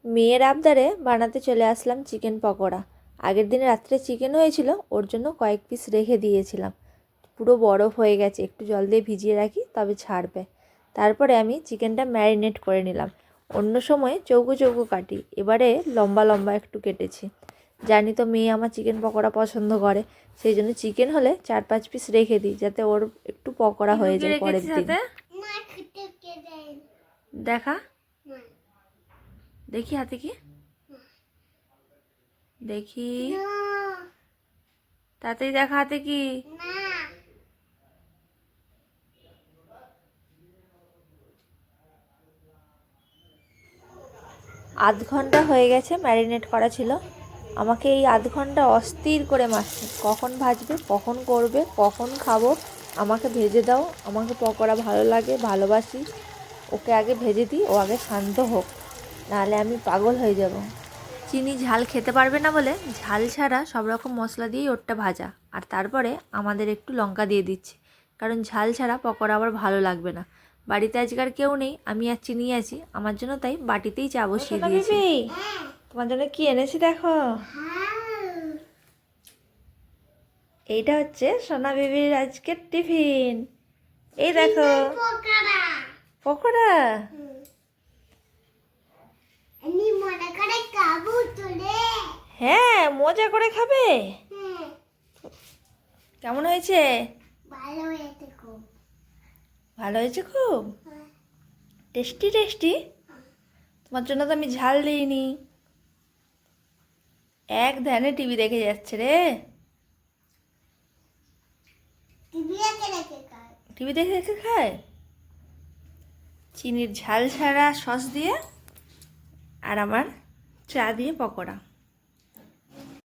মেয়ের আবদারে বানাতে চলে আসলাম চিকেন পকোড়া। আগের দিন রাত্রে চিকেন হয়েছিল, ওর জন্য কয়েক পিস রেখে দিয়েছিলাম। পুরো বরফ হয়ে গেছে, একটু জল দিয়ে ভিজিয়ে রাখি তবে ছাড়বে। তারপরে আমি চিকেনটা ম্যারিনেট করে নিলাম। অন্য সময় চৌকো চৌকো কাটি, এবারে লম্বা লম্বা একটু কেটেছি। জানি তো মেয়ে আমার চিকেন পকোড়া পছন্দ করে, সেই জন্য চিকেন হলে 4-5 পিস রেখে দিই, যাতে ওর একটু পকোড়া হয়ে যায় পরের দিন। দেখা দেখি হাতে কি, দেখি তাতেই দেখা হাতে কি। আধ ঘন্টা হয়ে গেছে ম্যারিনেট করা ছিল। আমাকে এই আধ ঘন্টা অস্থির করে মারছে, কখন ভাজবে, কখন করবে, কখন খাবো, আমাকে ভেজে দাও, আমাকে পকোড়া ভালো লাগে, ভালোবাসি, ওকে আগে ভেজে দিই, ও আগে শান্ত হোক, নাহলে আমি পাগল হয়ে যাব। চিনি ঝাল খেতে পারবে না বলে ঝাল ছাড়া সব রকম মশলা দিয়েই ওরটা ভাজা, আর তারপরে আমাদের একটু লঙ্কা দিয়ে দিচ্ছি, কারণ ঝাল ছাড়া পকোড়া আবার ভালো লাগবে না। বাড়িতে আজকাল কেউ নেই, আমি আর চিনি আছি, আমার জন্য তাই বাটিতেই চা বসিয়ে দিয়েছি। তোমার জন্য কি এনেছি দেখো, এইটা হচ্ছে সোনা বেবির আজকের টিফিন। এই দেখো পকোড়া। হ্যাঁ, মজা করে খাবে। কেমন হয়েছে? ভালো হয়েছে খুব টেস্টি টেস্টি। তোমার জন্য তো আমি ঝাল দিইনি। এক ধ্যানে টিভি দেখে যাচ্ছে রে। টিভি দেখে দেখে খায় চিনির ঝাল ছাড়া সস দিয়ে, আর আমার চা দিয়ে পকোড়া।